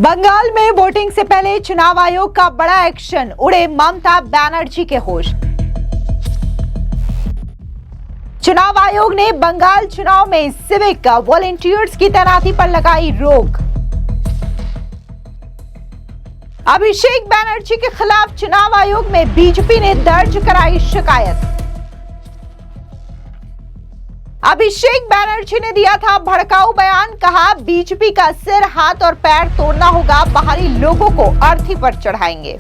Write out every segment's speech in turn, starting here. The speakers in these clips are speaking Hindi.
बंगाल में वोटिंग से पहले चुनाव आयोग का बड़ा एक्शन, उड़े ममता बनर्जी के होश। चुनाव आयोग ने बंगाल चुनाव में सिविक वॉलंटियर्स की तैनाती पर लगाई रोक। अभिषेक बनर्जी के खिलाफ चुनाव आयोग में बीजेपी ने दर्ज कराई शिकायत। अभिषेक बनर्जी ने दिया था भड़काऊ बयान, कहा बीजेपी का सिर हाथ और पैर तोड़ना होगा, बाहरी लोगों को अर्थी पर चढ़ाएंगे।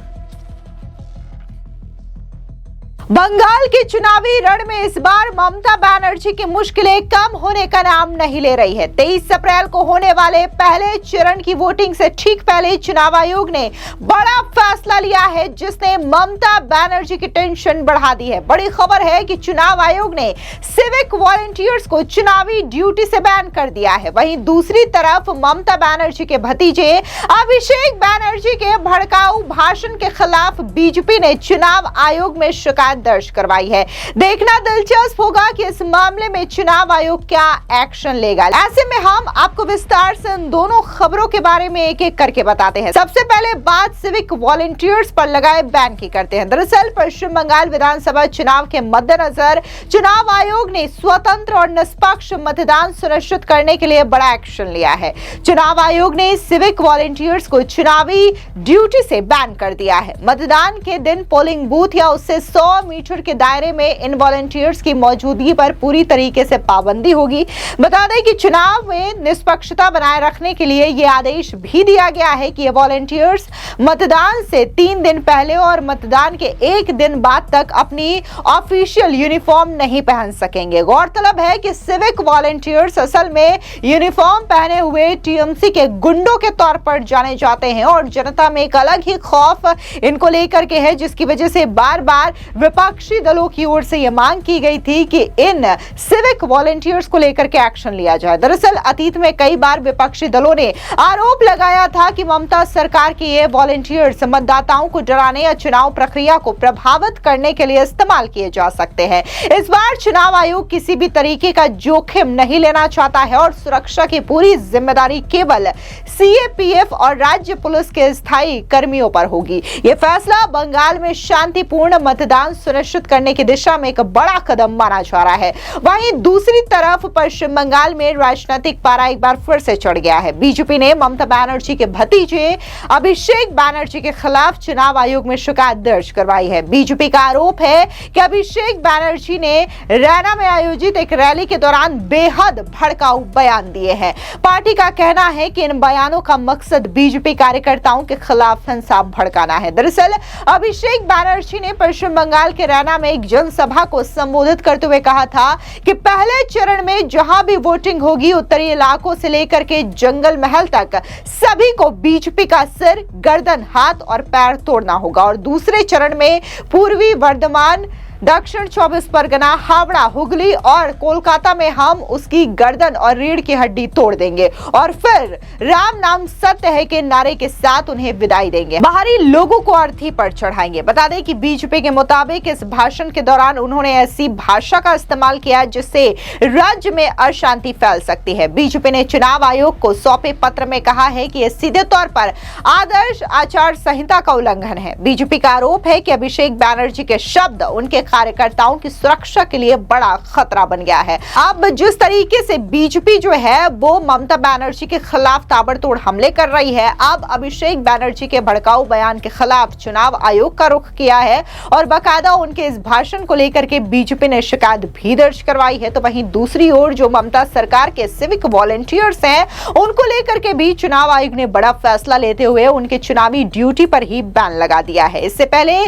बंगाल के चुनावी रण में इस बार ममता बनर्जी की मुश्किलें कम होने का नाम नहीं ले रही है। 23 अप्रैल को होने वाले पहले चरण की वोटिंग से ठीक पहले चुनाव आयोग ने बड़ा फैसला लिया है, जिसने ममता बनर्जी की टेंशन बढ़ा दी है। बड़ी खबर है कि चुनाव आयोग ने सिविक वॉलंटियर्स को चुनावी ड्यूटी से बैन कर दिया है। वहीं दूसरी तरफ ममता बनर्जी के भतीजे अभिषेक बनर्जी के भड़काऊ भाषण के खिलाफ बीजेपी ने चुनाव आयोग में शिकायत दर्ज करवाई है। देखना दिलचस्प होगा कि इस मामले में चुनाव आयोग क्या एक्शन लेगा। ऐसे में हम आपको विस्तार से इन दोनों खबरों के बारे में एक एक करके बताते हैं। सबसे पहले बात सिविक वॉलंटियर्स पर लगाए बैन की करते हैं। दरअसल पश्चिम बंगाल विधानसभा चुनाव के मद्देनजर चुनाव आयोग ने स्वतंत्र और निष्पक्ष मतदान सुनिश्चित करने के लिए बड़ा एक्शन लिया है। चुनाव आयोग ने सिविक वॉलंटियर्स को चुनावी ड्यूटी से बैन कर दिया है। मतदान के दिन पोलिंग बूथ या उससे 100 मीटर के दायरे में इन वॉलंटियर्स की मौजूदगी पर पूरी तरीके से पाबंदी होगी। बता दें कि चुनाव में निष्पक्षता बनाए रखने के लिए यह आदेश भी दिया गया है कि ये वॉलंटियर्स मतदान से 3 दिन पहले और मतदान के 1 दिन बाद तक अपनी ऑफिशियल यूनिफॉर्म नहीं पहन सकेंगे। गौरतलब है कि सिविक वॉलंटियर्स असल में यूनिफॉर्म पहने हुए टीएमसी के गुंडों के तौर पर जाने जाते हैं और जनता में एक अलग ही खौफ इनको लेकर के है, जिसकी वजह से बार बार विपक्षी दलों की ओर से यह मांग की गई थी कि इन सिविक वॉलंटियर्स को लेकर के एक्शन लिया जाए। दरअसल अतीत में कई बार विपक्षी दलों ने आरोप लगाया था कि ममता सरकार के ये वॉलंटियर्स मतदाताओं को डराने या चुनाव प्रक्रिया को प्रभावित करने के लिए इस्तेमाल किए जा सकते हैं। इस बार चुनाव आयोग किसी भी तरीके का जोखिम नहीं लेना चाहता है और सुरक्षा की पूरी जिम्मेदारी केवल सीएपीएफ और राज्य पुलिस के स्थायी कर्मियों पर होगी। यह फैसला बंगाल में शांतिपूर्ण मतदान सुनिश्चित करने की दिशा में एक बड़ा कदम माना जा रहा है। वहीं दूसरी तरफ पश्चिम बंगाल में राजनीतिक पारा एक बार फिर से चढ़ गया है। बीजेपी ने ममता बनर्जी के भतीजे अभिषेक बनर्जी के खिलाफ चुनाव आयोग में शिकायत दर्ज करवाई है। बीजेपी का आरोप है कि अभिषेक बनर्जी ने रैना में आयोजित एक रैली के दौरान बेहद भड़काऊ बयान दिए हैं। पार्टी का कहना है कि इन बयानों का मकसद बीजेपी कार्यकर्ताओं के खिलाफ हिंसा भड़काना है। दरअसल अभिषेक बनर्जी ने पश्चिम बंगाल के रैना में एक जनसभा को संबोधित करते हुए कहा था कि पहले चरण में जहां भी वोटिंग होगी उत्तरी इलाकों से लेकर के जंगल महल तक सभी को बीजेपी का सिर, गर्दन, हाथ और पैर तोड़ना होगा और दूसरे चरण में पूर्वी वर्धमान, दक्षिण 24 परगना, हावड़ा, हुगली और कोलकाता में हम उसकी गर्दन और रीढ़ की हड्डी तोड़ देंगे और फिर राम नाम सत्य है के नारे के साथ उन्हें विदाई देंगे, बाहरी लोगों को अर्थी पर चढ़ाएंगे। बता दें कि बीजेपी के मुताबिक इस भाषण के दौरान उन्होंने ऐसी भाषा का इस्तेमाल किया जिससे राज्य में अशांति फैल सकती है। बीजेपी ने चुनाव आयोग को सौंपे पत्र में कहा है कि यह सीधे तौर पर आदर्श आचार संहिता का उल्लंघन है। बीजेपी का आरोप है कि अभिषेक बनर्जी के शब्द उनके कार्यकर्ताओं की सुरक्षा के लिए बड़ा खतरा बन गया है। अब जिस तरीके से बीजेपी जो है वो ममता बनर्जी के खिलाफ ताबड़तोड़ हमले कर रही है, अब अभिषेक बनर्जी के भड़काऊ बयान के खिलाफ चुनाव आयोग का रुख किया है और बाकायदा उनके इस भाषण को लेकर के बीजेपी ने शिकायत भी दर्ज करवाई है। तो वहीं दूसरी ओर जो ममता सरकार के सिविक वॉलंटियर्स हैं, उनको लेकर के भी चुनाव आयोग ने बड़ा फैसला लेते हुए उनके चुनावी ड्यूटी पर ही बैन लगा दिया है। इससे पहले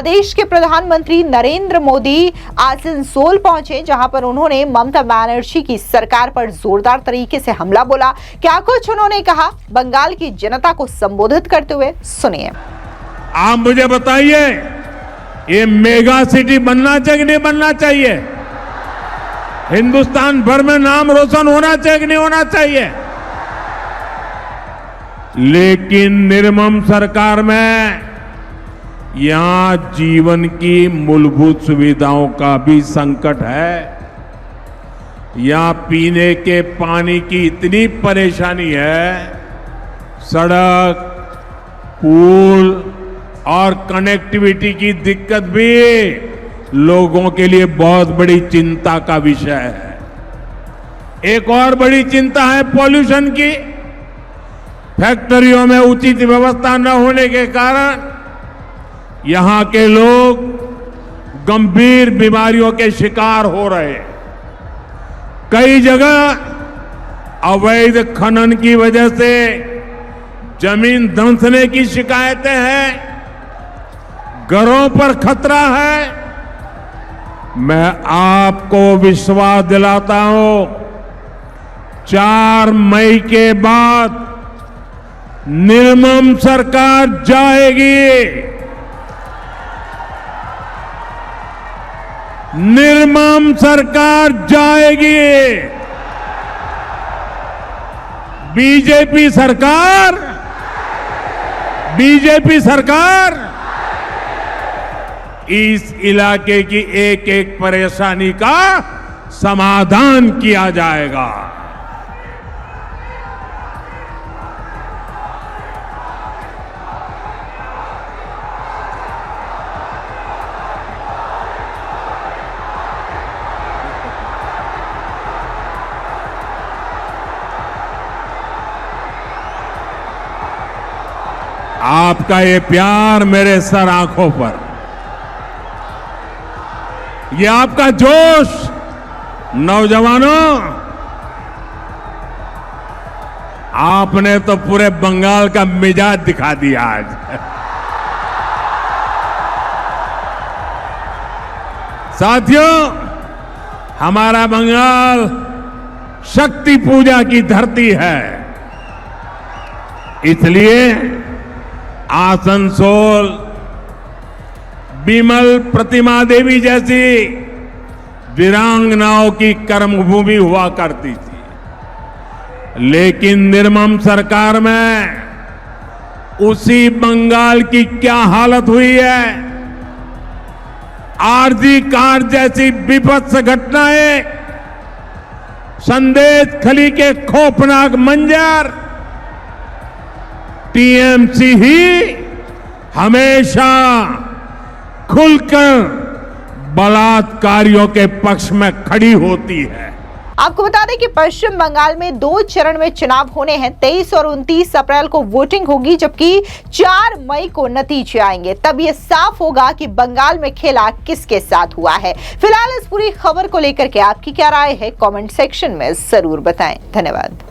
देश के प्रधानमंत्री नरेंद्र मोदी आसनसोल पहुंचे, जहां पर उन्होंने ममता बनर्जी की सरकार पर जोरदार तरीके से हमला बोला। क्या कुछ उन्होंने कहा, बंगाल की जनता को संबोधित करते हुए सुनिए। आप मुझे बताइए, ये मेगा सिटी बनना चाहिए कि नहीं बनना चाहिए? हिंदुस्तान भर में नाम रोशन होना चाहिए कि नहीं होना चाहिए? लेकिन निर्मम सरकार में यहां जीवन की मूलभूत सुविधाओं का भी संकट है। यहां पीने के पानी की इतनी परेशानी है सड़क, पुल और कनेक्टिविटी की दिक्कत भी लोगों के लिए बहुत बड़ी चिंता का विषय है। एक और बड़ी चिंता है पॉल्यूशन की। फैक्ट्रियों में उचित व्यवस्था न होने के कारण यहां के लोग गंभीर बीमारियों के शिकार हो रहे हैं। कई जगह अवैध खनन की वजह से जमीन धंसने की शिकायतें हैं, घरों पर खतरा है। मैं आपको विश्वास दिलाता हूं, 4 मई के बाद निर्मम सरकार जाएगी। निर्मम सरकार जाएगी। बीजेपी सरकार इस इलाके की एक एक परेशानी का समाधान किया जाएगा। आपका ये प्यार मेरे सर आंखों पर, ये आपका जोश, नौजवानों, आपने तो पूरे बंगाल का मिजाज दिखा दिया आज। साथियों, हमारा बंगाल शक्ति पूजा की धरती है, इसलिए आसनसोल बिमल प्रतिमा देवी जैसी वीरांगनाओं की कर्मभूमि हुआ करती थी। लेकिन निर्मम सरकार में उसी बंगाल की क्या हालत हुई है। आरजी कार जैसी विभत्स घटनाएं, संदेश खली के खौफनाक मंजर, टीएमसी ही हमेशा खुलकर बलात्कारियों के पक्ष में खड़ी होती है। आपको बता दें कि पश्चिम बंगाल में 2 चरण में चुनाव होने हैं। 23 और 29 अप्रैल को वोटिंग होगी, जबकि 4 मई को नतीजे आएंगे। तब यह साफ होगा कि बंगाल में खेला किसके साथ हुआ है। फिलहाल इस पूरी खबर को लेकर के आपकी क्या राय है, कमेंट सेक्शन में जरूर बताएं। धन्यवाद।